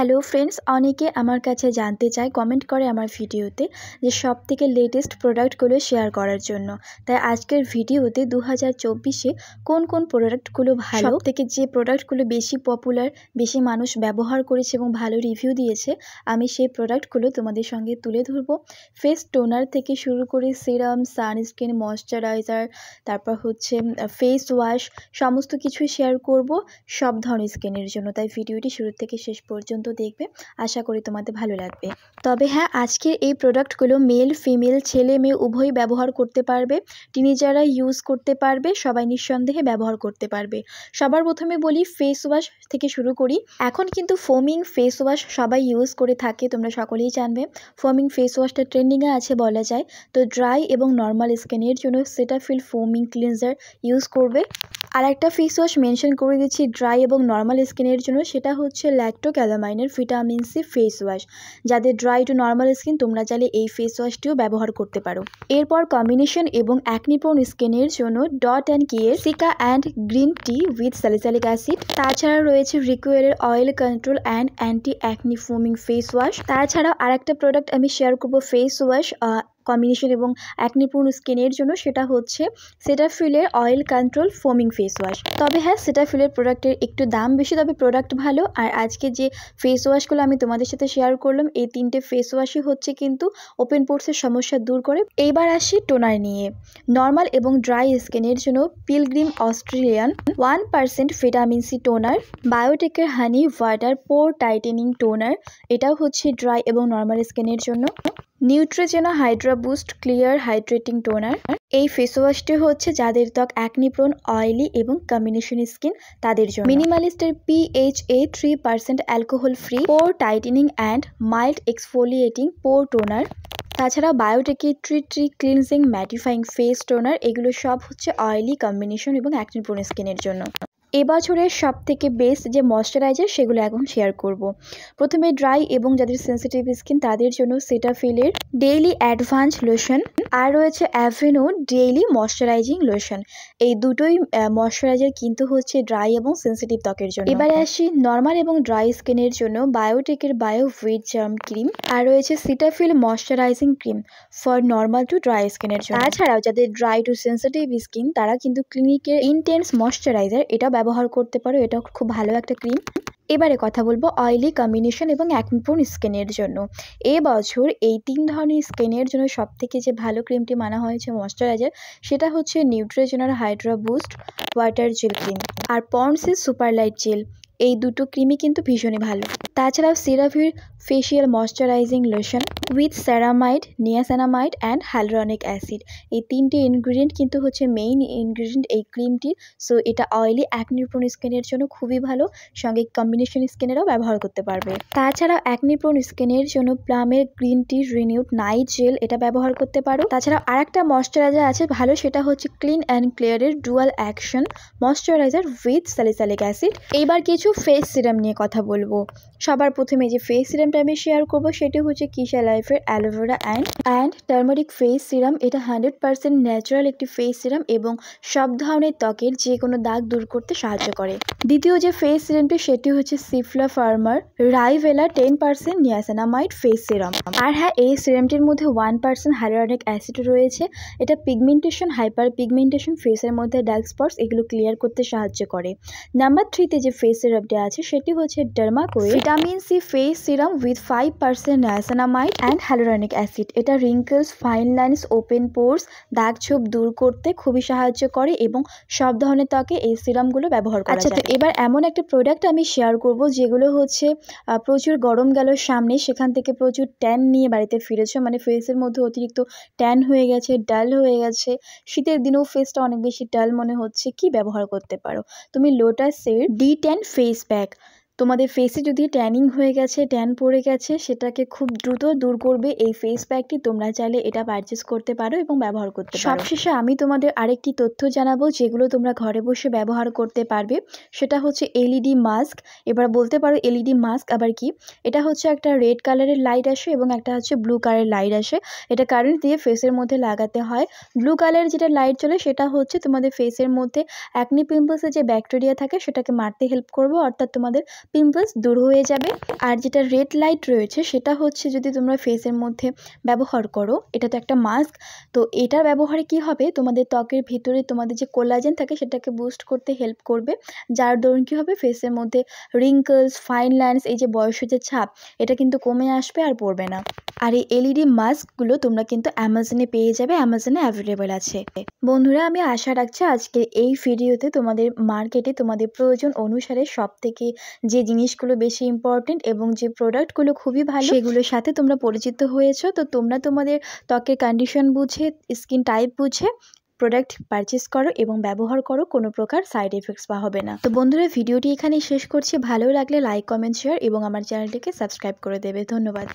Hello friends, অনেকে আমার কাছে জানতে চায়, কমেন্ট করে আমার ভিডিওতে যে সবথেকে লেটেস্ট প্রোডাক্টগুলো শেয়ার করার জন্য। তাই আজকের ভিডিওতে 2024-এ কোন কোন প্রোডাক্টগুলো ভালো, সবথেকে যে প্রোডাক্টগুলো বেশি পপুলার, বেশি মানুষ ব্যবহার করেছে এবং ভালো রিভিউ দিয়েছে, আমি সেই প্রোডাক্টগুলো তোমাদের সঙ্গে তুলে ধরবো। ফেস টোনার থেকে শুরু করে সিরাম, সানস্ক্রিন, ময়শ্চারাইজার, তারপর হচ্ছে ফেস ওয়াশ, সমস্ত কিছুই শেয়ার করব সব ধরনের স্কিনের জন্য। তাই ভিডিওটি শুরু থেকে শেষ পর্যন্ত দেখবে, আশা করি তোমাদের ভালো লাগবে। তবে হ্যাঁ, আজকের এই প্রোডাক্টগুলো মেল ফিমেল, ছেলে মেয়ে উভয়ই ব্যবহার করতে পারবে, টিনেজাররা ইউজ করতে পারবে, সবাই নিঃসন্দেহে ব্যবহার করতে পারবে। সবার প্রথমে বলি ফেস ওয়াশ থেকে শুরু করি। এখন কিন্তু ফোমিং ফেস ওয়াশ সবাই ইউজ করে থাকে, তোমরা সকলেই জানবে। ফোমিং ফেস ওয়াশটা ট্রেন্ডিংয়ে আছে বলা যায়। তো ড্রাই এবং নর্মাল স্কিনের জন্য সেটাফিল ফোমিং ক্লিনজার ইউজ করবে। আর একটা ফেস ওয়াশ মেনশন করে দিচ্ছি ড্রাই এবং নর্মাল স্কিনের জন্য, সেটা হচ্ছে ল্যাক্টোক্যালামাইনের ভিটামিন সি ফেস ওয়াশ। যাদের ড্রাই টু নর্মাল স্কিন, তোমরা চাইলে এই ফেস ওয়াশটিও ব্যবহার করতে পারো। এরপর কম্বিনেশন এবং অ্যাকনিপ্রোন স্কিনের জন্য ডট অ্যান্ড কিয়ের cica and green tea with salicylic acid. তাছাড়া রয়েছে রিকুয়ারের oil control and anti acne foaming face wash. তাছাড়াও আরেকটা প্রোডাক্ট আমি শেয়ার করবো ফেস ওয়াশ কম্বিনেশন এবং অ্যাকনিপ্রোন স্কিনের জন্য, সেটা হচ্ছে সেটাফিলের oil control foaming face wash. তবে হ্যাঁ, সেটাফিলের প্রোডাক্টের একটু দাম বেশি, তবে প্রোডাক্ট ভালো। আর আজকে যে ফেস ওয়াশগুলো আমি তোমাদের সাথে শেয়ার করলাম, এই তিনটে ফেস ওয়াশই হচ্ছে কিন্তু ওপেন পোর্সের সমস্যা দূর করে। এইবার আসি টোনার নিয়ে। নর্মাল এবং ড্রাই স্কিনের জন্য pilgrim Australian 1% vitamin C toner, বায়োটেকের honey water pore tightening toner, এটাও হচ্ছে ড্রাই এবং নর্মাল স্কিনের জন্য। Neutrogena hydra boost clear hydrating toner, এই ফেস ওয়াশটি হচ্ছে যাদের ত্বক অ্যাকনিপ্রোন, অয়েলি এবং কম্বিনেশন স্কিন তাদের জন্য। মিনিমালিস্টের PHA 3% alcohol free pore tightening and mild exfoliating pore toner. তাছাড়া বায়োটেকের tree cleansing mattifying face toner, এগুলো সব হচ্ছে অয়েলি, কম্বিনেশন এবং অ্যাকনিপ্রোন স্কিনের জন্য। এবছরের সব থেকে বেস্ট যে ময়শ্চারাইজার, সেগুলো এখন শেয়ার করব। প্রথমে ড্রাই এবং যাদের সেন্সিটিভ স্কিন তাদের জন্য সেটাফিলের ডেইলি অ্যাডভান্স লোশন, আর রয়েছে অ্যাভেনো ডেইলি ময়শ্চারাইজিং লোশন। এই দুটোই ময়শ্চারাইজার কিন্তু হচ্ছে ড্রাই এবং সেন্সিটিভ ত্বকের জন্য। এবারে আসি নর্মাল এবং ড্রাই স্কিনের জন্য বায়োটেকের বায়ো হুইট জার্ম ক্রিম, আর রয়েছে Cetaphil moisturising cream for normal to dry স্কিনের জন্য। তাছাড়াও যাদের ড্রাই টু সেন্সিটিভ স্কিন, তারা কিন্তু ক্লিনিকের ইন্টেন্স ময়শ্চারাইজার এটা ব্যবহার করতে পারো, এটা খুব ভালো একটা ক্রিম। এবারে কথা বলবো অয়েলি, কম্বিনেশন এবং অ্যাকনিপ্রোন স্কিনের জন্য। এবছর এই তিন ধরনের স্কিনের জন্য সব থেকে যে ভালো ক্রিমটি মানা হয়েছে ময়শ্চারাইজার, সেটা হচ্ছে নিউট্রিজেনার hydra boost water gel cream আর পন্ডসের সুপার লাইট জেল। এই দুটো ক্রিমই কিন্তু ভীষণই ভালো। তাছাড়াও সেরাভির facial moisturising lotion with ceramide, niacinamide and hyaluronic acid, এই তিনটি ইনগ্রিডিয়েন্ট কিন্তু হচ্ছে মেইন ইনগ্রিডিয়েন্ট এই ক্রিমটির। সো এটা অয়েলি অ্যাকনিপ্রোন স্কিনের জন্য খুবই ভালো, সঙ্গে কম্বিনেশন স্কিনেরও ব্যবহার করতে পারবে। তাছাড়া অ্যাকনিপ্রোন স্কিনের জন্য প্লামের green tea renewed night gel, এটা ব্যবহার করতে পারো। তাছাড়া আরেকটা ময়শ্চারাইজার আছে ভালো, সেটা হচ্ছে ক্লিন অ্যান্ড ক্লিয়ারের dual action moisturiser with salicylic acid. এইবার কিছু ফেস সিরাম নিয়ে কথা বলবো। সবার প্রথমে যে ফেস সিরামটা আমি শেয়ার করবো, সেটি হচ্ছে কিসা লাইফের aloe vera and turmeric face serum. এটা 100% ন্যাচারাল একটি ফেস সিরাম এবং সব ধরনের ত্বকের যে কোনো দাগ দূর করতে সাহায্য করে। দ্বিতীয় যে ফেস সিরামটি, সেটি হচ্ছে সিফলা ফার্মার রাইভেলা 10% নিয়াসিনামাইড ফেস সিরাম। আর হ্যাঁ, এই সিরামটির মধ্যে 1% হাইলুরনিক অ্যাসিড রয়েছে। এটা পিগমেন্টেশন, হাইপার পিগমেন্টেশন, ফেসের মধ্যে ডার্ক স্পটস, এগুলো ক্লিয়ার করতে সাহায্য করে। নাম্বার 3তে যে ফেস সিরামটি আছে, সেটি হচ্ছে ডার্মাকোয়ের vitamin C face serum with 5% niacinamide and hyaluronic acid. এটা wrinkles, fine lines, open pores, দাগ ছোপ দূর করতে খুবই সাহায্য করে এবং সব ধরনের ত্বকে এই সিরামগুলো ব্যবহার করা যায়। আচ্ছা, তো এবার এমন একটা প্রোডাক্ট আমি শেয়ার করব যেগুলো হচ্ছে প্রচুর গরম গেল সামনে, সেখান থেকে প্রচুর ট্যান নিয়ে বাড়িতে ফিরেছো, মানে ফেসের মধ্যে অতিরিক্ত ট্যান হয়ে গেছে, ডাল হয়ে গেছে, শীতের দিনেও ফেসটা অনেক বেশি ডাল মনে হচ্ছে, কি ব্যবহার করতে পারো তুমি লোটাসের D10 ফেস প্যাক। তোমাদের ফেসে যদি ট্যানিং হয়ে গেছে, ট্যান পড়ে গেছে, সেটাকে খুব দ্রুত দূর করবে এই ফেস প্যাকটি। তোমরা চাইলে এটা পারচেস করতে পারো এবং ব্যবহার করতে পারো। সবশেষে আমি তোমাদের আরেকটি তথ্য জানাবো যেগুলো তোমরা ঘরে বসে ব্যবহার করতে পারবে, সেটা হচ্ছে এলইডি মাস্ক। এবার বলতে পারো এলইডি মাস্ক আবার কি? এটা হচ্ছে একটা রেড কালারের লাইট আসে এবং একটা হচ্ছে ব্লু কালারের লাইট আসে। এটা কারেন্ট দিয়ে ফেসের মধ্যে লাগাতে হয়। ব্লু কালারের যেটা লাইট চলে, সেটা হচ্ছে তোমাদের ফেসের মধ্যে অ্যাকনি পিম্পলসের যে ব্যাকটেরিয়া থাকে সেটাকে মারতে হেল্প করবে, অর্থাৎ তোমাদের পিম্পলস দূর হয়ে যাবে। আর যেটা রেড লাইট রয়েছে সেটা হচ্ছে যদি তোমরা ফেসের মধ্যে ব্যবহার করো, এটা তো একটা মাস্ক, তো এটার ব্যবহারে কি হবে, তোমাদের ত্বকের ভিতরে তোমাদের যে কোলাজেন থাকে সেটাকে বুস্ট করতে হেল্প করবে, যার দরুন কি হবে ফেসের মধ্যে রিঙ্কলস, ফাইন লাইন্স, এই যে বয়সের যে ছাপ এটা কিন্তু কমে আসবে আর পড়বে না। আর এই এলইডি মাস্কগুলো তোমরা কিন্তু অ্যামাজনে পেয়ে যাবে, অ্যামাজনে অ্যাভেলেবেল আছে। বন্ধুরা, আমি আশা রাখছি আজকের এই ভিডিওতে তোমাদের মার্কেটে তোমাদের প্রয়োজন অনুসারে সব থেকে যে জিনিসগুলো বেশি ইম্পর্টেন্ট এবং যে প্রোডাক্টগুলো খুবই ভালো সেগুলোর সাথে তোমরা পরিচিত হয়েছো। তো তোমরা তোমাদের ত্বকের কন্ডিশন বুঝে, স্কিন টাইপ বুঝে প্রোডাক্ট পারচেস করো এবং ব্যবহার করো, কোনো প্রকার সাইড এফেক্টস বা হবে না। তো বন্ধুরা, ভিডিওটি এখানেই শেষ করছি। ভালো লাগলে লাইক, কমেন্ট, শেয়ার এবং আমার চ্যানেলটিকে সাবস্ক্রাইব করে দেবে। ধন্যবাদ।